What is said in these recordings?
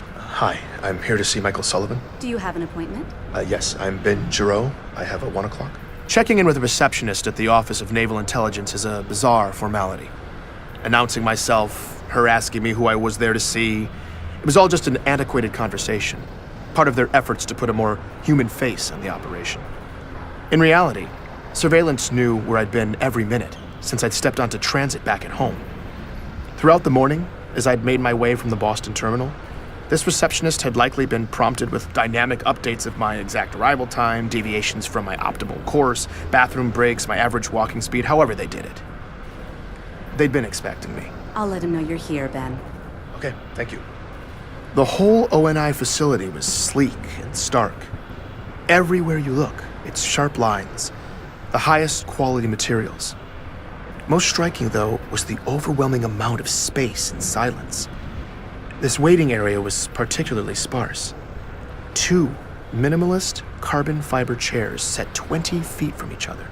Hi, I'm here to see Michael Sullivan. Do you have an appointment? Yes, I'm Ben Giro. I have a 1 o'clock. Checking in with a receptionist at the Office of Naval Intelligence is a bizarre formality. Announcing myself, her asking me who I was there to see, it was all just an antiquated conversation, part of their efforts to put a more human face on the operation. In reality, surveillance knew where I'd been every minute since I'd stepped onto transit back at home. Throughout the morning, as I'd made my way from the Boston terminal, this receptionist had likely been prompted with dynamic updates of my exact arrival time, deviations from my optimal course, bathroom breaks, my average walking speed, however they did it. They'd been expecting me. I'll let him know you're here, Ben. Okay, thank you. The whole ONI facility was sleek and stark. Everywhere you look, it's sharp lines, the highest quality materials. Most striking, though, was the overwhelming amount of space and silence. This waiting area was particularly sparse. 2 minimalist carbon fiber chairs set 20 feet from each other.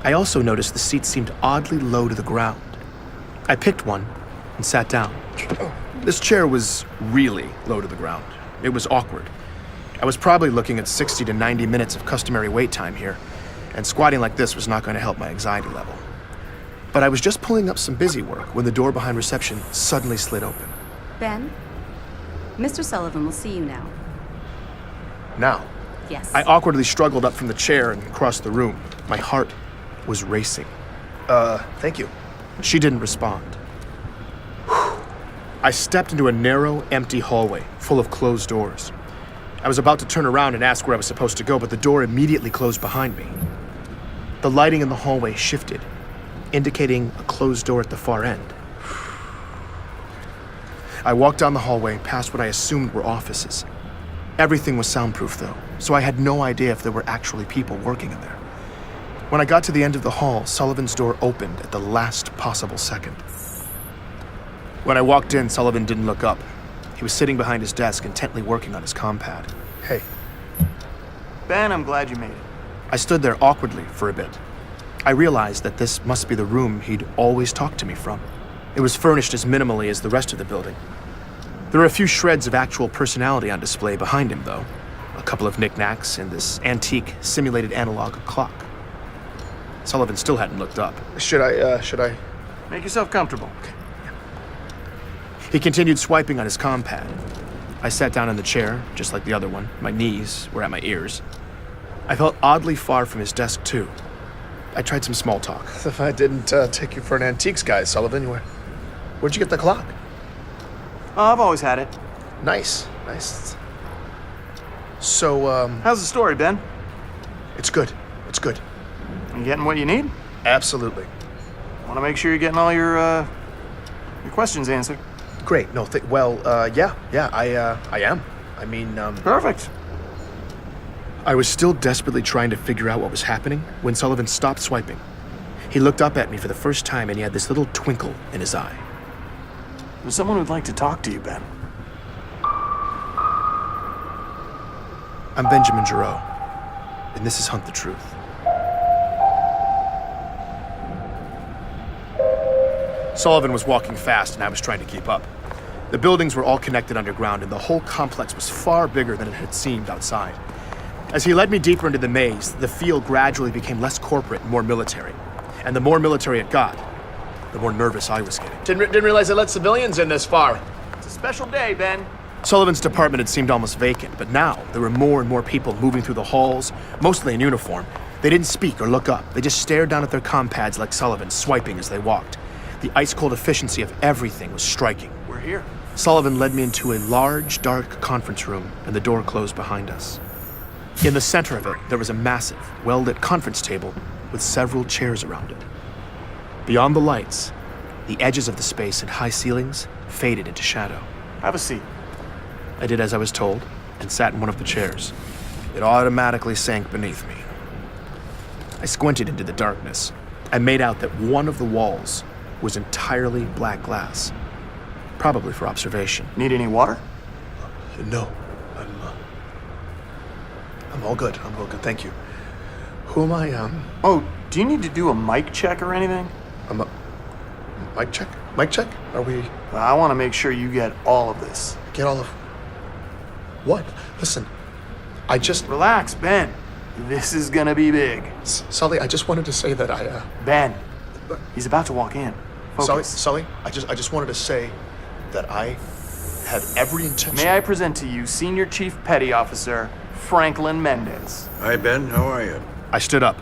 I also noticed the seats seemed oddly low to the ground. I picked one and sat down. This chair was really low to the ground. It was awkward. I was probably looking at 60 to 90 minutes of customary wait time here, and squatting like this was not going to help my anxiety level. But I was just pulling up some busy work when the door behind reception suddenly slid open. Ben? Mr. Sullivan will see you now. Now, Yes. I awkwardly struggled up from the chair and across the room. My heart was racing. thank you. She didn't respond. I stepped into a narrow, empty hallway full of closed doors. I was about to turn around and ask where I was supposed to go, but the door immediately closed behind me. The lighting in the hallway shifted, indicating a closed door at the far end. I walked down the hallway past what I assumed were offices. Everything was soundproof, though, so I had no idea if there were actually people working in there. When I got to the end of the hall, Sullivan's door opened at the last possible second. When I walked in, Sullivan didn't look up. He was sitting behind his desk, intently working on his compad. Hey, Ben, I'm glad you made it. I stood there awkwardly for a bit. I realized that this must be the room he'd always talked to me from. It was furnished as minimally as the rest of the building. There were a few shreds of actual personality on display behind him, though. A couple of knickknacks and this antique, simulated analog clock. Sullivan still hadn't looked up. should I? Make yourself comfortable. He continued swiping on his compad. I sat down in the chair, just like the other one. My knees were at my ears. I felt oddly far from his desk, too. I tried some small talk. If I didn't take you for an antiques guy, Sullivan, where'd you get the clock? Oh, I've always had it. Nice. So, How's the story, Ben? it's good. It's good. You getting what you need? Absolutely. Want to make sure you're getting all your questions answered. Great. No, yeah, I am. I mean, Perfect. I was still desperately trying to figure out what was happening when Sullivan stopped swiping. He looked up at me for the first time and he had this little twinkle in his eye. There's someone who'd like to talk to you, Ben. I'm Benjamin Giro, and this is Hunt the Truth. Sullivan was walking fast and I was trying to keep up. The buildings were all connected underground and the whole complex was far bigger than it had seemed outside. As he led me deeper into the maze, the feel gradually became less corporate and more military. And the more military it got, the more nervous I was getting. didn't realize they let civilians in this far. It's a special day, Ben. Sullivan's department had seemed almost vacant, but now there were more and more people moving through the halls, mostly in uniform. They didn't speak or look up. They just stared down at their compads like Sullivan, swiping as they walked. The ice-cold efficiency of everything was striking. We're here. Sullivan led me into a large, dark conference room, and the door closed behind us. In the center of it, there was a massive, well-lit conference table with several chairs around it. Beyond the lights, the edges of the space and high ceilings faded into shadow. Have a seat. I did as I was told and sat in one of the chairs. It automatically sank beneath me. I squinted into the darkness. I made out that one of the walls was entirely black glass, probably for observation. Need any water? No, I'm all good. Thank you. Who am I? Oh, do you need to do a mic check or anything? Mic check? Mic check? Are we? Well, I want to make sure you get all of this. Get all of... What? Listen, I just... Relax, Ben. This is gonna be big. Sully, I just wanted to say that I, Ben, he's about to walk in. Focus. Sully, I just wanted to say that I had every intention... May I present to you Senior Chief Petty Officer Franklin Mendez. Hi, Ben. How are you? I stood up.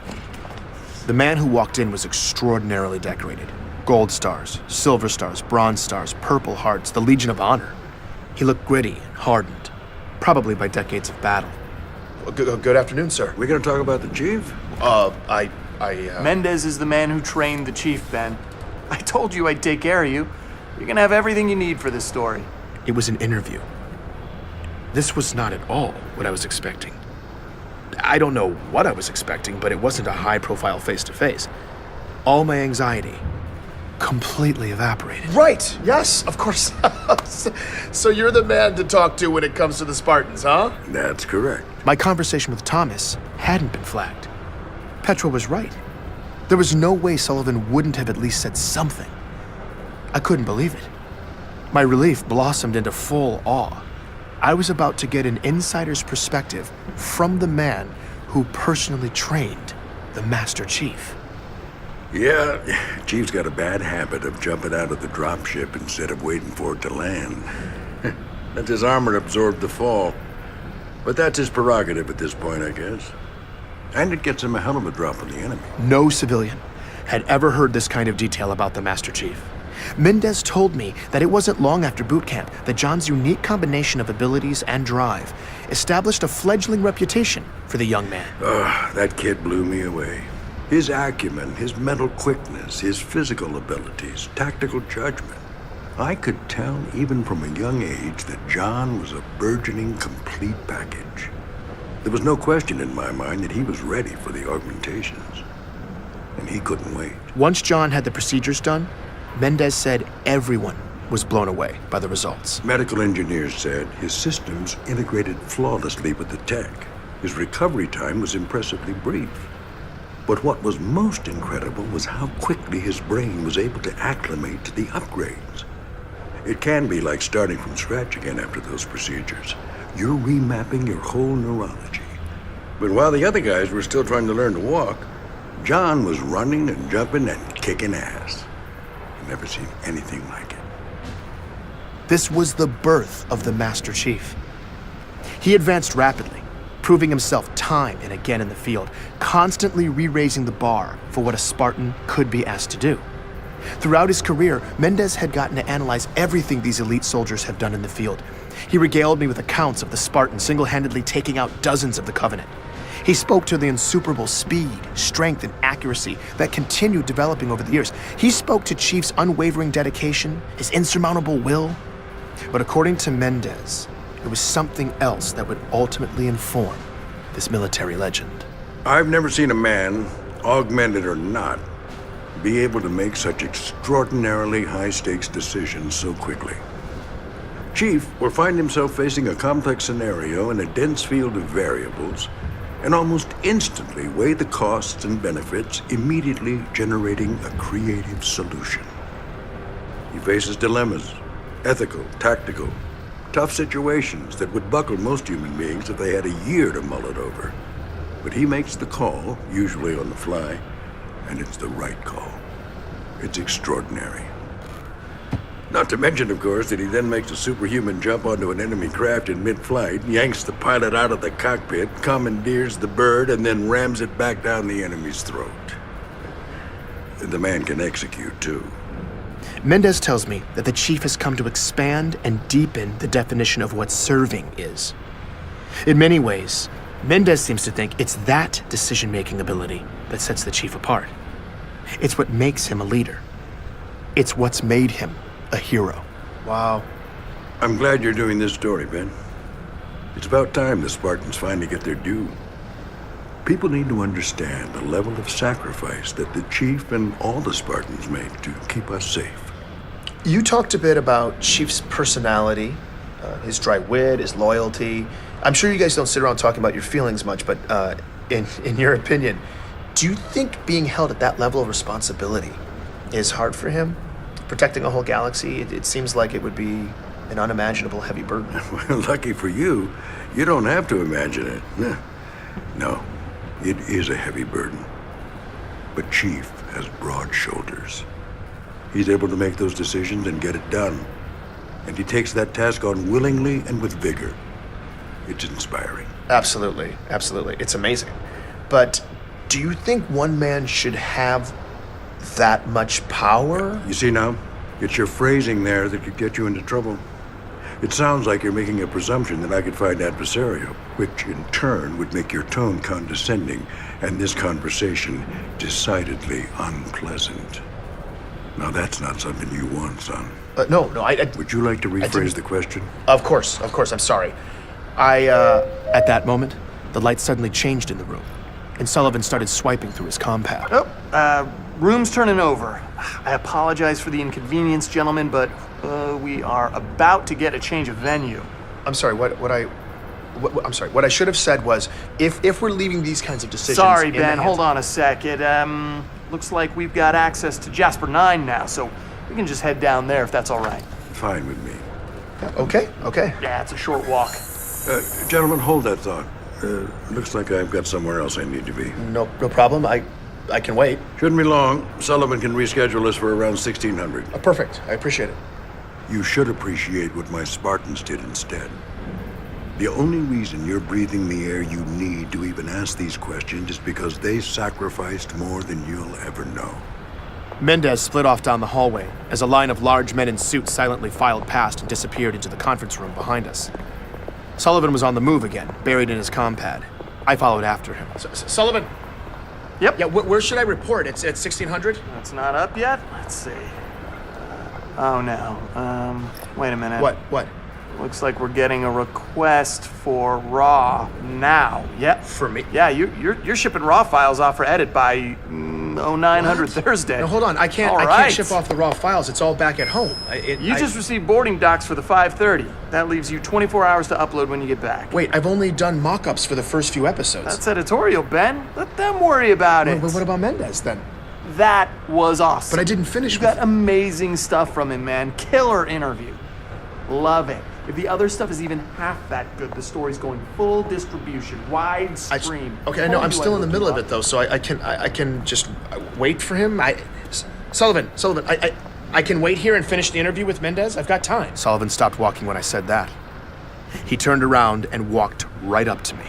The man who walked in was extraordinarily decorated. Gold stars, silver stars, bronze stars, purple hearts, the Legion of Honor. He looked gritty and hardened, probably by decades of battle. Good afternoon, sir. We gonna talk about the chief? Mendez is the man who trained the chief, Ben. I told you I'd take care of you. You're gonna have everything you need for this story. It was an interview. This was not at all what I was expecting. I don't know what I was expecting, but it wasn't a high-profile face-to-face. All my anxiety completely evaporated. Right, yes, of course. So you're the man to talk to when it comes to the Spartans, huh? That's correct. My conversation with Thomas hadn't been flagged. Petra was right. There was no way Sullivan wouldn't have at least said something. I couldn't believe it. My relief blossomed into full awe. I was about to get an insider's perspective from the man who personally trained the Master Chief. Yeah, Chief's got a bad habit of jumping out of the dropship instead of waiting for it to land. Let his armor absorb the fall. But that's his prerogative at this point, I guess. And it gets him a hell of a drop on the enemy. No civilian had ever heard this kind of detail about the Master Chief. Mendez told me that it wasn't long after boot camp that John's unique combination of abilities and drive established a fledgling reputation for the young man. That kid blew me away. His acumen, his mental quickness, his physical abilities, tactical judgment. I could tell even from a young age that John was a burgeoning complete package. There was no question in my mind that he was ready for the augmentations. And he couldn't wait. Once John had the procedures done, Mendez said everyone was blown away by the results. Medical engineers said his systems integrated flawlessly with the tech. His recovery time was impressively brief. But what was most incredible was how quickly his brain was able to acclimate to the upgrades. It can be like starting from scratch again after those procedures. You're remapping your whole neurology. But while the other guys were still trying to learn to walk, John was running and jumping and kicking ass. I've never seen anything like it. This was the birth of the Master Chief. He advanced rapidly, proving himself time and again in the field, constantly re-raising the bar for what a Spartan could be asked to do. Throughout his career, Mendez had gotten to analyze everything these elite soldiers have done in the field. He regaled me with accounts of the Spartan single-handedly taking out dozens of the Covenant. He spoke to the insuperable speed, strength, and accuracy that continued developing over the years. He spoke to Chief's unwavering dedication, his insurmountable will. But according to Mendez, it was something else that would ultimately inform this military legend. I've never seen a man, augmented or not, be able to make such extraordinarily high-stakes decisions so quickly. Chief will find himself facing a complex scenario in a dense field of variables and almost instantly weigh the costs and benefits, immediately generating a creative solution. He faces dilemmas, ethical, tactical, tough situations that would buckle most human beings if they had a year to mull it over. But he makes the call, usually on the fly, and it's the right call. It's extraordinary. Not to mention, of course, that he then makes a superhuman jump onto an enemy craft in mid-flight, yanks the pilot out of the cockpit, commandeers the bird, and then rams it back down the enemy's throat. The man can execute, too. Mendez tells me that the Chief has come to expand and deepen the definition of what serving is. In many ways, Mendez seems to think it's that decision-making ability that sets the Chief apart. It's what makes him a leader. It's what's made him a hero. Wow. I'm glad you're doing this story, Ben. It's about time the Spartans finally get their due. People need to understand the level of sacrifice that the Chief and all the Spartans make to keep us safe. You talked a bit about Chief's personality, his dry wit, his loyalty. I'm sure you guys don't sit around talking about your feelings much, but in your opinion, do you think being held at that level of responsibility is hard for him? Protecting a whole galaxy, it seems like it would be an unimaginable heavy burden. Well, lucky for you, you don't have to imagine it. No, it is a heavy burden. But Chief has broad shoulders. He's able to make those decisions and get it done. And he takes that task on willingly and with vigor. It's inspiring. Absolutely, absolutely. It's amazing. But do you think one man should have that much power? You see now, it's your phrasing there that could get you into trouble. It sounds like you're making a presumption that I could find adversarial, which in turn would make your tone condescending and this conversation decidedly unpleasant. Now that's not something you want, son. No, Would you like to rephrase the question? Of course, I'm sorry. At that moment, the light suddenly changed in the room, and Sullivan started swiping through his compad. Room's turning over. I apologize for the inconvenience, gentlemen, but we are about to get a change of venue. I'm sorry, I'm sorry, what I should have said was, if we're leaving these kinds of decisions... Sorry, in the Ben, hands- hold on a sec. It, looks like we've got access to Jasper 9 now, so we can just head down there if that's all right. Fine with me. Okay. Yeah, it's a short walk. Gentlemen, hold that thought. Looks like I've got somewhere else I need to be. No problem. I can wait. Shouldn't be long. Sullivan can reschedule us for around 1600. Perfect. I appreciate it. You should appreciate what my Spartans did instead. The only reason you're breathing the air you need to even ask these questions is because they sacrificed more than you'll ever know. Mendez split off down the hallway as a line of large men in suits silently filed past and disappeared into the conference room behind us. Sullivan was on the move again, buried in his compad. I followed after him. Sullivan. Yep. Yeah, where should I report? It's at 1600? That's not up yet? Let's see. Oh, no. Wait a minute. What? Looks like we're getting a request for raw now. Yep. For me? Yeah, you're shipping raw files off for edit by 0900 Thursday. No, hold on. I can't ship off the raw files. It's all back at home. You just received boarding docs for the 5:30. That leaves you 24 hours to upload when you get back. Wait, I've only done mock-ups for the first few episodes. That's editorial, Ben. Let them worry about it. But what about Mendez then? That was awesome. But I didn't finish You with got amazing stuff from him, man. Killer interview. Love it. If the other stuff is even half that good, the story's going full distribution, widescreen. Okay, I know. I'm still in the middle of it though, so I can just wait for him. Sullivan, I can wait here and finish the interview with Mendez. I've got time. Sullivan stopped walking when I said that. He turned around and walked right up to me.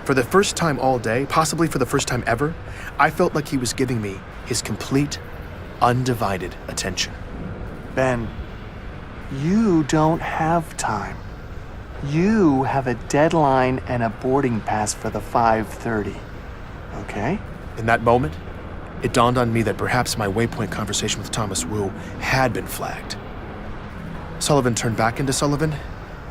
For the first time all day, possibly for the first time ever, I felt like he was giving me his complete, undivided attention. Ben, you don't have time. You have a deadline and a boarding pass for the 5:30. Okay? In that moment, it dawned on me that perhaps my Waypoint conversation with Thomas Wu had been flagged. Sullivan turned back into Sullivan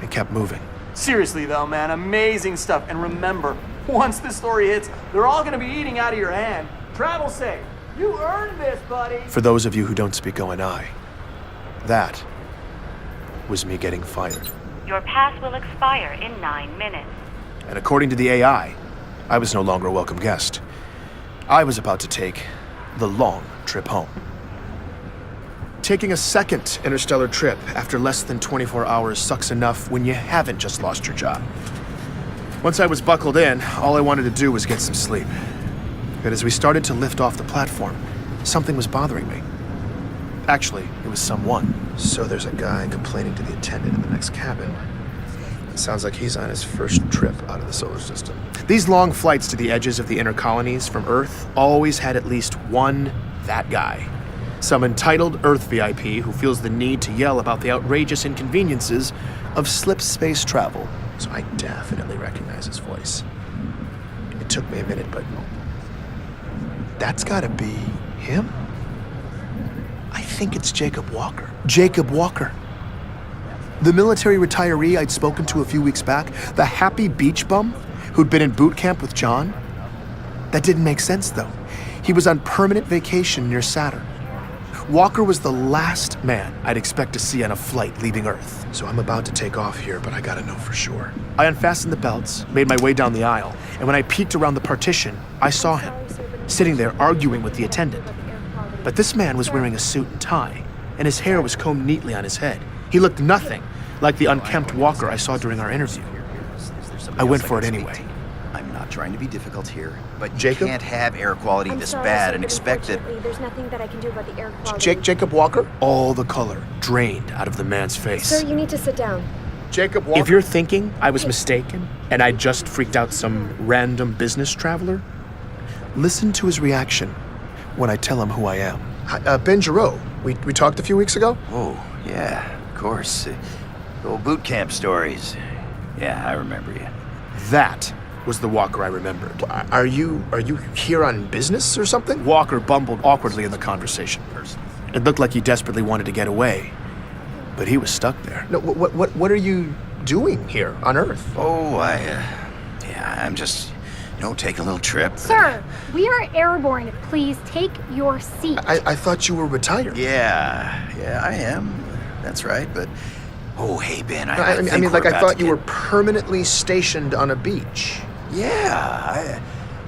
and kept moving. Seriously though, man, amazing stuff. And remember, once this story hits, they're all gonna be eating out of your hand. Travel safe. You earned this, buddy. For those of you who don't speak ONI, that was me getting fired. Your pass will expire in 9 minutes. And according to the AI, I was no longer a welcome guest. I was about to take the long trip home. Taking a second interstellar trip after less than 24 hours sucks enough when you haven't just lost your job. Once I was buckled in, all I wanted to do was get some sleep. But as we started to lift off the platform, something was bothering me. Actually, it was someone. So there's a guy complaining to the attendant in the next cabin. It sounds like he's on his first trip out of the solar system. These long flights to the edges of the inner colonies from Earth always had at least one that guy. Some entitled Earth VIP who feels the need to yell about the outrageous inconveniences of slip space travel. So I definitely recognize his voice. It took me a minute, but that's gotta be him. I think it's Jacob Walker. Jacob Walker. The military retiree I'd spoken to a few weeks back, the happy beach bum who'd been in boot camp with John. That didn't make sense, though. He was on permanent vacation near Saturn. Walker was the last man I'd expect to see on a flight leaving Earth. So I'm about to take off here, but I gotta know for sure. I unfastened the belts, made my way down the aisle, and when I peeked around the partition, I saw him, sitting there arguing with the attendant. But this man was wearing a suit and tie, and his hair was combed neatly on his head. He looked nothing like the unkempt Walker I saw during our interview. I went for it anyway. I'm not trying to be difficult here, but you Jacob? can't have air quality I'm this sorry, bad sir, and but expect that. unfortunately, there's nothing that I can do about the air quality. Jacob Walker? All the color drained out of the man's face. Sir, you need to sit down. Jacob Walker? If you're thinking I was mistaken and I just freaked out some random business traveler, listen to his reaction when I tell him who I am. Hi, Ben Giroux. We talked a few weeks ago? Oh, yeah, of course. The old boot camp stories. Yeah, I remember you. That was the Walker I remembered. Are you here on business or something? Walker bumbled awkwardly in the conversation. It looked like he desperately wanted to get away, but he was stuck there. No, what are you doing here on Earth? Oh, I'm just, taking a little trip. Sir, we are airborne. Please take your seat. I thought you were retired. Yeah, I am. That's right, but. Oh, hey, Ben, I think mean, we're like I about thought to you were get- permanently stationed on a beach. Yeah,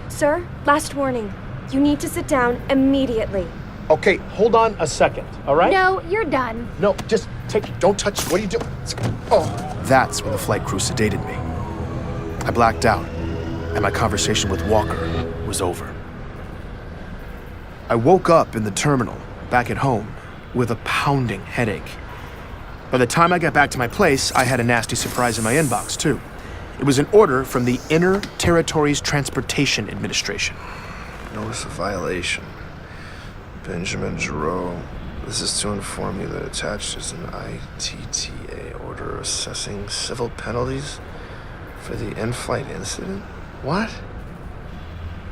Sir, last warning. You need to sit down immediately. Okay, hold on a second, all right? No, you're done. No, just don't touch. What are you doing? Oh. That's when the flight crew sedated me. I blacked out, and my conversation with Walker was over. I woke up in the terminal, back at home, with a pounding headache. By the time I got back to my place, I had a nasty surprise in my inbox, too. It was an order from the Inner Territories Transportation Administration. Notice of violation. Benjamin Giroux. This is to inform you that attached is an ITTA order assessing civil penalties for the in-flight incident. What?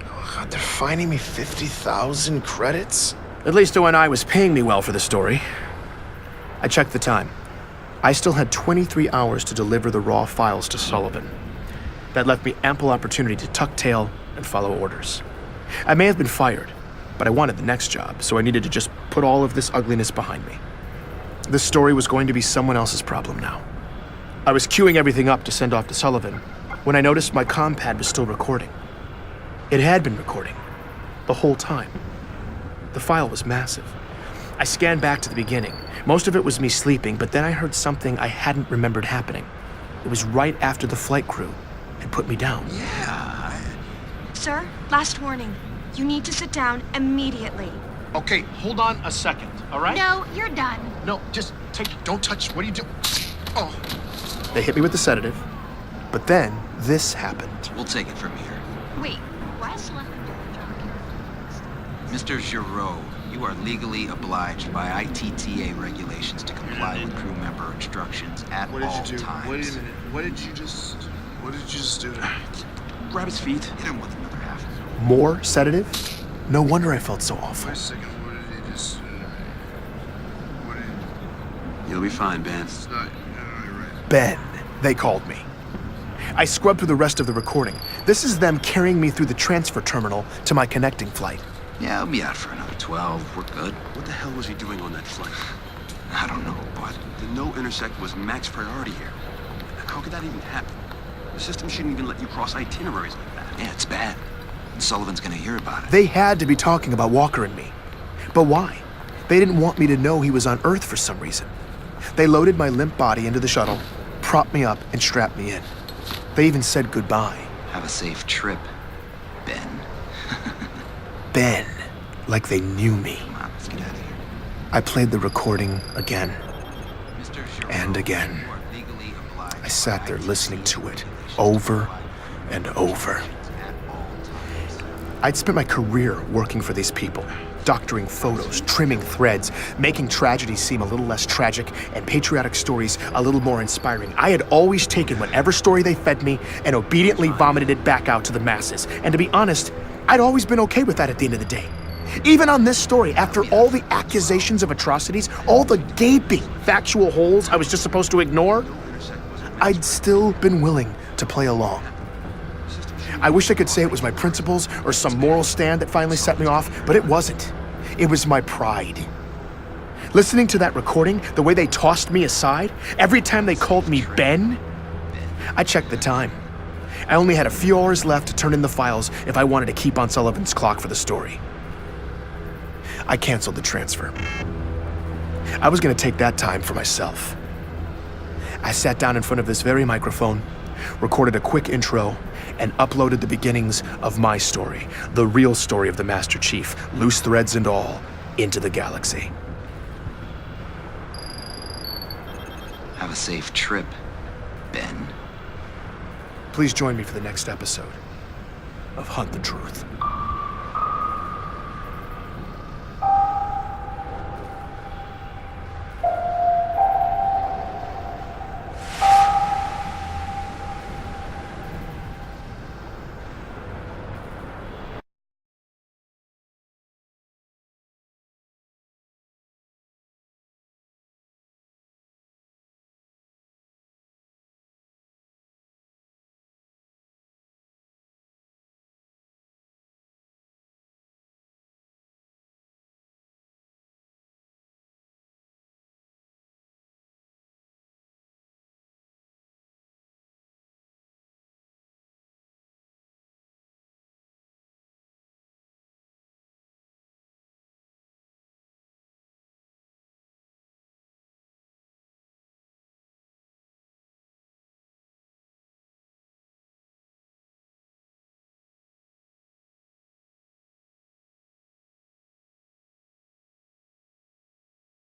Oh God, they're fining me 50,000 credits? At least ONI was paying me well for the story. I checked the time. I still had 23 hours to deliver the raw files to Sullivan. That left me ample opportunity to tuck tail and follow orders. I may have been fired, but I wanted the next job, so I needed to just put all of this ugliness behind me. This story was going to be someone else's problem now. I was queuing everything up to send off to Sullivan when I noticed my comm pad was still recording. It had been recording the whole time. The file was massive. I scanned back to the beginning. Most of it was me sleeping, but then I heard something I hadn't remembered happening. It was right after the flight crew had put me down. Sir, last warning. You need to sit down immediately. Okay, hold on a second, all right? No, you're done. No, just don't touch. What are you doing? Oh. They hit me with the sedative, but then this happened. We'll take it from here. Wait, Wes left Mr. Giroux, you are legally obliged by ITTA regulations to comply with crew member instructions at What did all you do? times. Wait a minute. What did you just do to Grab his feet. Hit him with another half. More sedative? No wonder I felt so awful. Wait a second. What did he just What did he... You'll be fine, Ben. It's not... right. Ben, they called me. I scrubbed through the rest of the recording. This is them carrying me through the transfer terminal to my connecting flight. Yeah, I'll be out for another 12. We're good. What the hell was he doing on that flight? I don't know, but The no intersect was max priority here. How could that even happen? The system shouldn't even let you cross itineraries like that. yeah, it's bad. And Sullivan's gonna hear about it. They had to be talking about Walker and me. But why? They didn't want me to know he was on Earth for some reason. They loaded my limp body into the shuttle, propped me up, and strapped me in. They even said goodbye. Have a safe trip, Ben. Ben, like they knew me. Come on, let's get out of here. I played the recording again. Mr. Giroux, And again. you are legally obliged I sat there by listening to it ITTA over and over. at all times. I'd spent my career working for these people, doctoring photos, trimming threads, making tragedy seem a little less tragic and patriotic stories a little more inspiring. I had always taken whatever story they fed me and obediently vomited it back out to the masses. And to be honest, I'd always been okay with that at the end of the day. Even on this story, after all the accusations of atrocities, all the gaping factual holes I was just supposed to ignore, I'd still been willing to play along. I wish I could say it was my principles or some moral stand that finally set me off, but it wasn't. It was my pride. Listening to that recording, the way they tossed me aside, every time they called me Ben, I checked the time. I only had a few hours left to turn in the files if I wanted to keep on Sullivan's clock for the story. I canceled the transfer. I was going to take that time for myself. I sat down in front of this very microphone, recorded a quick intro, and uploaded the beginnings of my story, the real story of the Master Chief, loose threads and all, into the galaxy. Have a safe trip, Ben. Please join me for the next episode of Hunt the Truth.